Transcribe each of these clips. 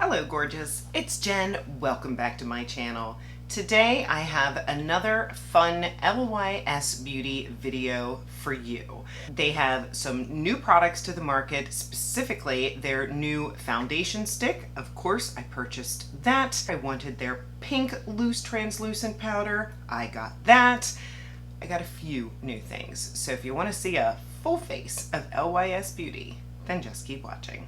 Hello gorgeous, it's Jen. Welcome back to my channel. Today I have another fun LYS Beauty video for you. They have some new products to the market, specifically their new foundation stick. Of course, I purchased that. I wanted their pink loose translucent powder. I got that. I got a few new things. So if you want to see a full face of LYS Beauty, then just keep watching.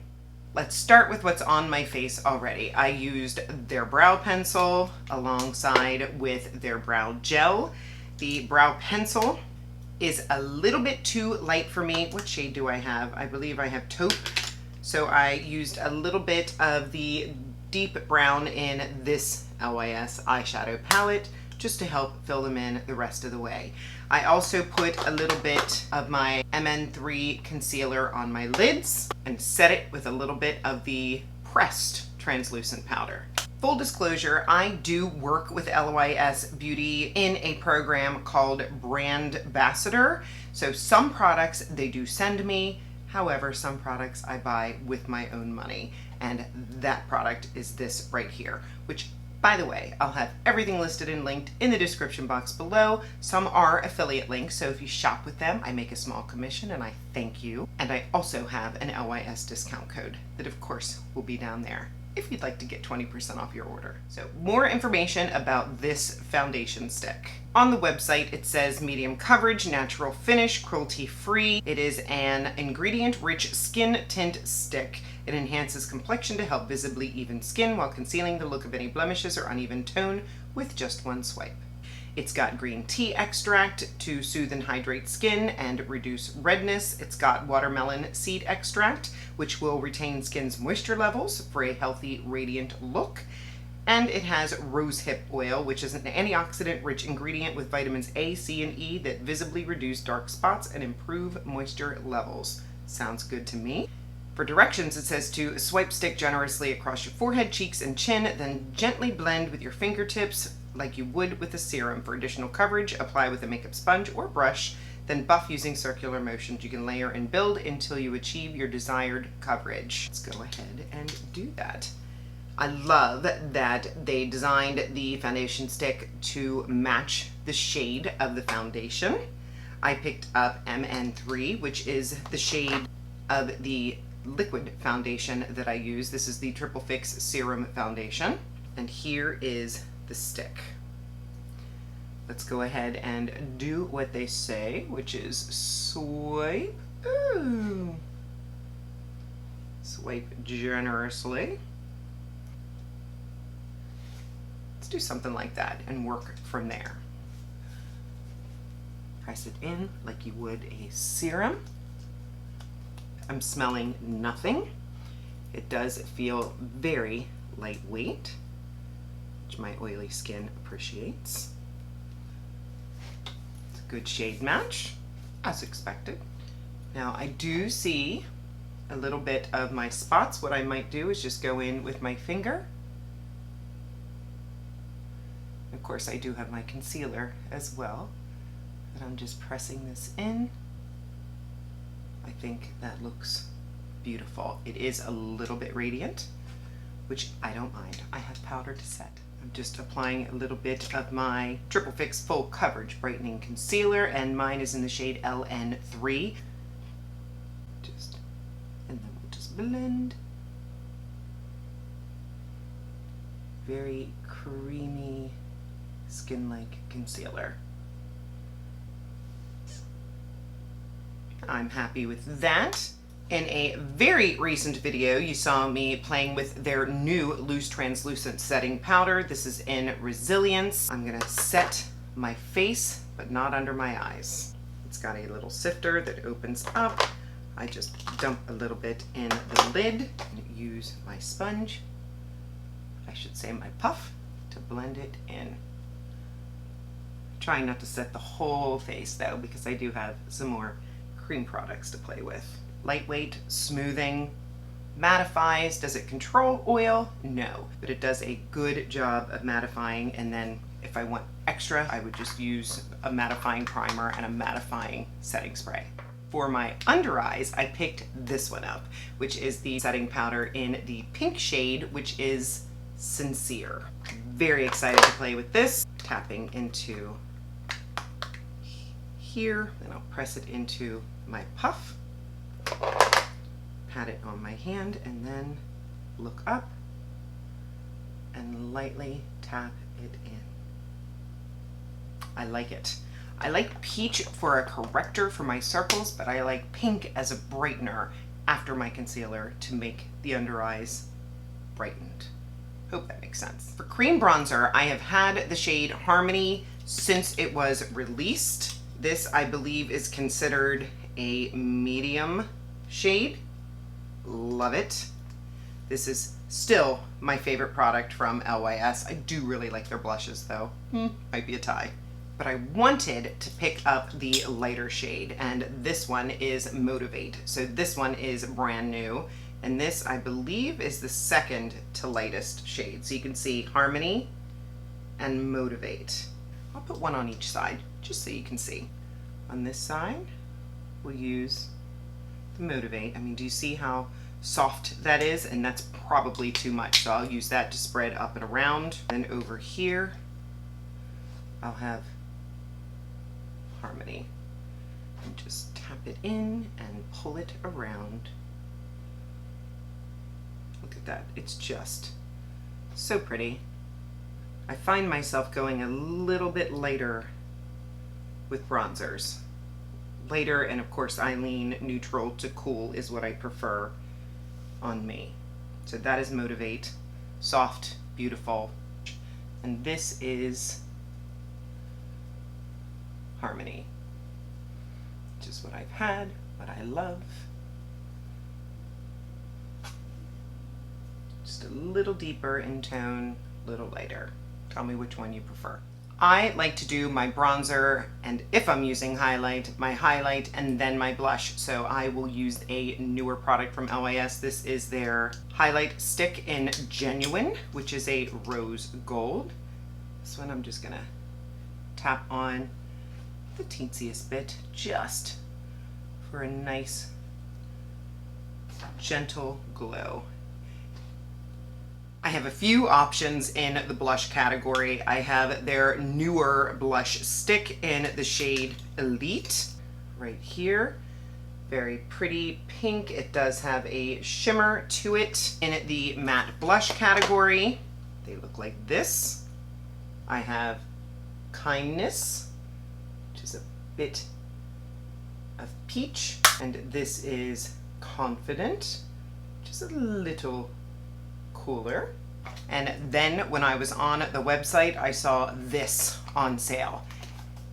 Let's start with what's on my face already. I used their brow pencil alongside with their brow gel. The brow pencil is a little bit too light for me. What shade do I have? I believe I have taupe. So I used a little bit of the deep brown in this LYS eyeshadow palette just to help fill them in the rest of the way. I also put a little bit of my MN3 concealer on my lids and set it with a little bit of the pressed translucent powder. Full disclosure, I do work with LYS Beauty in a program called Brand Ambassador. So some products they do send me. However, some products I buy with my own money. And that product is this right here, which, by the way, I'll have everything listed and linked in the description box below. Some are affiliate links, so if you shop with them, I make a small commission and I thank you. And I also have an LYS discount code that of course will be down there if you'd like to get 20% off your order. So more information about this foundation stick. On the website, it says medium coverage, natural finish, cruelty-free. It is an ingredient-rich skin tint stick. It enhances complexion to help visibly even skin while concealing the look of any blemishes or uneven tone with just one swipe. It's got green tea extract to soothe and hydrate skin and reduce redness. It's got watermelon seed extract, which will retain skin's moisture levels for a healthy, radiant look. And it has rosehip oil, which is an antioxidant-rich ingredient with vitamins A, C, and E that visibly reduce dark spots and improve moisture levels. Sounds good to me. For directions, it says to swipe stick generously across your forehead, cheeks, and chin, then gently blend with your fingertips like you would with a serum. For additional coverage, apply with a makeup sponge or brush, then buff using circular motions. You can layer and build until you achieve your desired coverage. Let's go ahead and do that. I love that they designed the foundation stick to match the shade of the foundation. I picked up MN3, which is the shade of the liquid foundation that I use. This is the Triple Fix Serum Foundation. And here is the stick. Let's go ahead and do what they say, which is swipe. Ooh. Swipe generously. Let's do something like that and work from there. Press it in like you would a serum. I'm smelling nothing. It does feel very lightweight, which my oily skin appreciates. It's a good shade match, as expected. Now I do see a little bit of my spots. What I might do is just go in with my finger. Of course, I do have my concealer as well, and I'm just pressing this in. I think that looks beautiful. It is a little bit radiant, which I don't mind. I have powder to set. I'm just applying a little bit of my Triple Fix Full Coverage Brightening Concealer, and mine is in the shade LN3. And then we'll just blend. Very creamy, skin-like concealer. I'm happy with that. In a very recent video, you saw me playing with their new loose translucent setting powder. This is in Resilience. I'm gonna set my face, but not under my eyes. It's got a little sifter that opens up. I just dump a little bit in the lid and use my sponge, I should say my puff, to blend it in. Trying not to set the whole face though, because I do have some more cream products to play with. Lightweight, smoothing, mattifies. Does it control oil? No, but it does a good job of mattifying. And then if I want extra, I would just use a mattifying primer and a mattifying setting spray. For my under eyes, I picked this one up, which is the setting powder in the pink shade, which is Sincere. Very excited to play with this. Tapping into here, then I'll press it into my puff, pat it on my hand, and then look up and lightly tap it in. I like it. I like peach for a corrector for my circles, but I like pink as a brightener after my concealer to make the under eyes brightened. Hope that makes sense. For cream bronzer, I have had the shade Harmony since it was released. This, I believe, is considered a medium shade. Love it. This is still my favorite product from LYS. I do really like their blushes though. Might be a tie. But I wanted to pick up the lighter shade, and this one is Motivate. So this one is brand new, and this, I believe, is the second to lightest shade. So you can see Harmony and Motivate. I'll put one on each side just so you can see. On this side, we'll use the Motivate. I mean, do you see how soft that is? And that's probably too much, so I'll use that to spread up and around. Then over here, I'll have Harmony, and just tap it in and pull it around. Look at that, it's just so pretty. I find myself going a little bit lighter with bronzers. Lighter, and of course I lean neutral to cool is what I prefer on me. So that is Motivate, soft, beautiful. And this is Harmony, which is what I've had, what I love. Just a little deeper in tone, a little lighter. Tell me which one you prefer. I like to do my bronzer, and if I'm using highlight, my highlight and then my blush. So I will use a newer product from LYS. This is their highlight stick in Genuine, which is a rose gold. This one I'm just gonna tap on the teensiest bit, just for a nice gentle glow. I have a few options in the blush category. I have their newer blush stick in the shade Elite right here. Very pretty pink. It does have a shimmer to it. In the matte blush category, they look like this. I have Kindness, which is a bit of peach, and this is Confident, which is a little cooler. And then when I was on the website, I saw this on sale.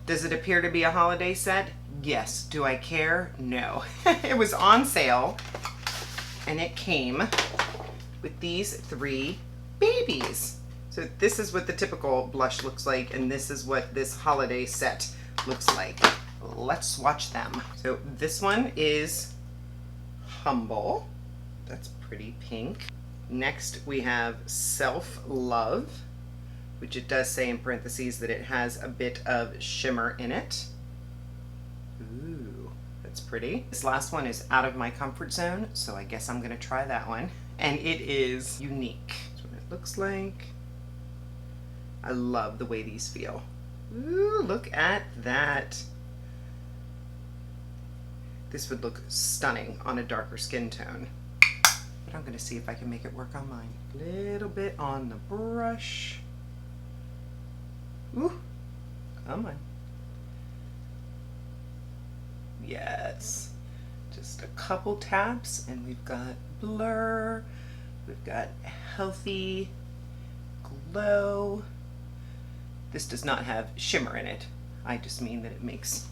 Does it appear to be a holiday set? Yes. Do I care? No. It was on sale, and it came with these 3 babies. So this is what the typical blush looks like, and this is what this holiday set looks like. Let's swatch them. So this one is Humble. That's pretty pink. Next we have Self Love, which it does say in parentheses that it has a bit of shimmer in it. Ooh, that's pretty. This last one is Out of My Comfort Zone, so I guess I'm gonna try that one. And it is Unique. That's what it looks like. I love the way these feel. Ooh, look at that. This would look stunning on a darker skin tone. But I'm gonna see if I can make it work on mine. A little bit on the brush. Ooh, come on. Yes, just a couple taps and we've got blur, we've got healthy glow. This does not have shimmer in it. I just mean that it makes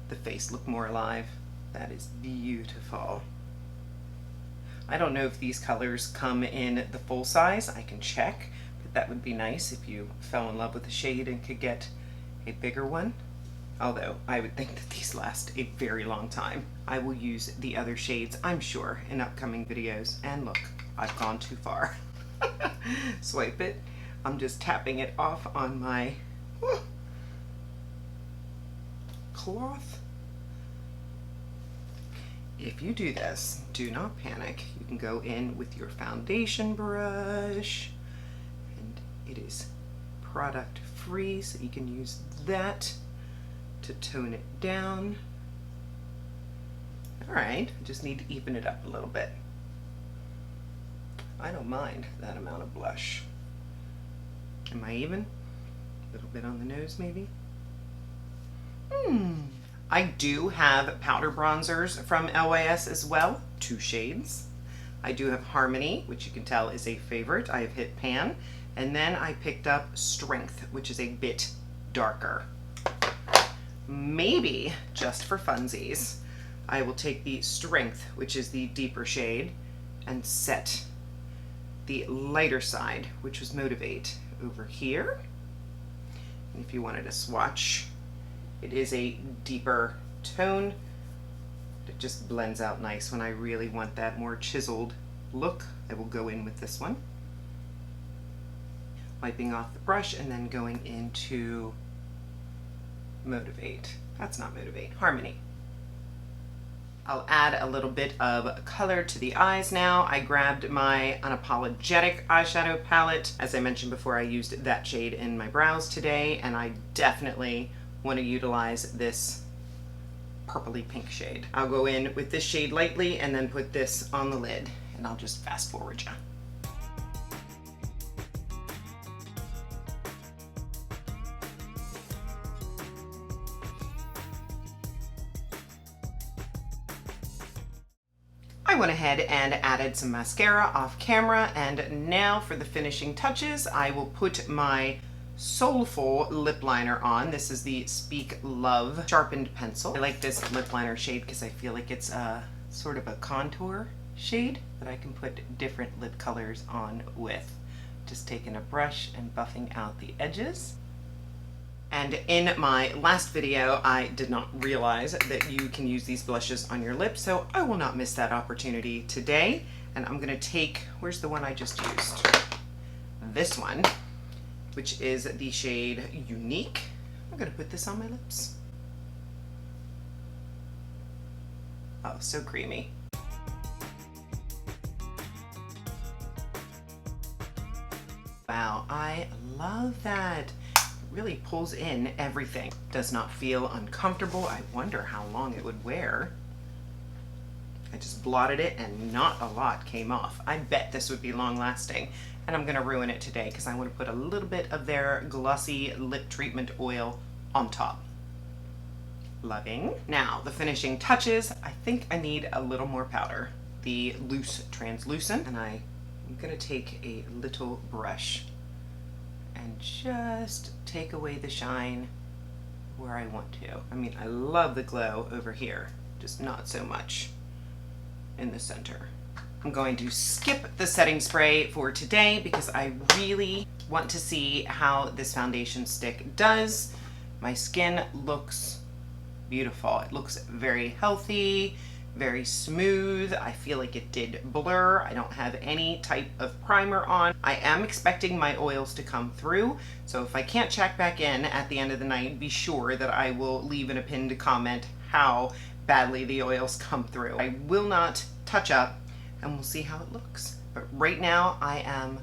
the face look more alive. That is beautiful. I don't know if these colors come in the full size. I can check, but that would be nice if you fell in love with a shade and could get a bigger one. Although I would think that these last a very long time. I will use the other shades, I'm sure, in upcoming videos. And look, I've gone too far. Swipe it. I'm just tapping it off on my cloth. if you do this, do not panic. You can go in with your foundation brush, and it is product free, so you can use that to tone it down. All right, I just need to even it up a little bit. I don't mind that amount of blush. Am I even? A little bit on the nose, maybe? I do have powder bronzers from LYS as well, 2 shades. I do have Harmony, which you can tell is a favorite. I have hit Pan, and then I picked up Strength, which is a bit darker. Maybe, just for funsies, I will take the Strength, which is the deeper shade, and set the lighter side, which was Motivate, over here. And if you wanted to swatch, it is a deeper tone. It just blends out nice. When I really want that more chiseled look, I will go in with this one. Wiping off the brush and then going into Motivate. That's not Motivate, Harmony. I'll add a little bit of color to the eyes now. I grabbed my Unapologetic eyeshadow palette. As I mentioned before, I used that shade in my brows today, and I definitely want to utilize this purpley pink shade. I'll go in with this shade lightly and then put this on the lid, and I'll just fast forward you. I went ahead and added some mascara off camera, and now for the finishing touches, I will put my Soulful lip liner on. This is the Speak Love sharpened pencil. I like this lip liner shade because I feel like it's sort of a contour shade that I can put different lip colors on with. Just taking a brush and buffing out the edges. And in my last video, I did not realize that you can use these blushes on your lips, so I will not miss that opportunity today. And I'm gonna take, where's the one I just used? This one, which is the shade Unique. I'm gonna put this on my lips. Oh, so creamy. Wow, I love that. It really pulls in everything. Does not feel uncomfortable. I wonder how long it would wear. I just blotted it and not a lot came off. I bet this would be long lasting, and I'm gonna ruin it today because I want to put a little bit of their Glossy lip treatment oil on top. Loving. Now, the finishing touches. I think I need a little more powder. The loose translucent, and I'm gonna take a little brush and just take away the shine where I want to. I mean, I love the glow over here, just not so much in the center. I'm going to skip the setting spray for today because I really want to see how this foundation stick does. My skin looks beautiful. It looks very healthy, very smooth. I feel like it did blur. I don't have any type of primer on. I am expecting my oils to come through, so if I can't check back in at the end of the night, be sure that I will leave in a pinned comment how badly the oils come through. I will not touch up, and we'll see how it looks. But right now, I am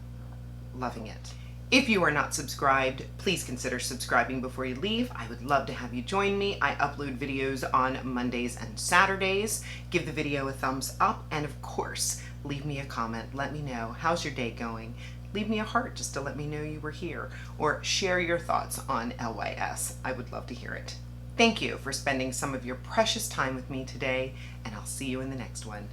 loving it. If you are not subscribed, please consider subscribing before you leave. I would love to have you join me. I upload videos on Mondays and Saturdays. Give the video a thumbs up, and of course, leave me a comment. Let me know, how's your day going? Leave me a heart just to let me know you were here, or share your thoughts on LYS. I would love to hear it. Thank you for spending some of your precious time with me today, and I'll see you in the next one.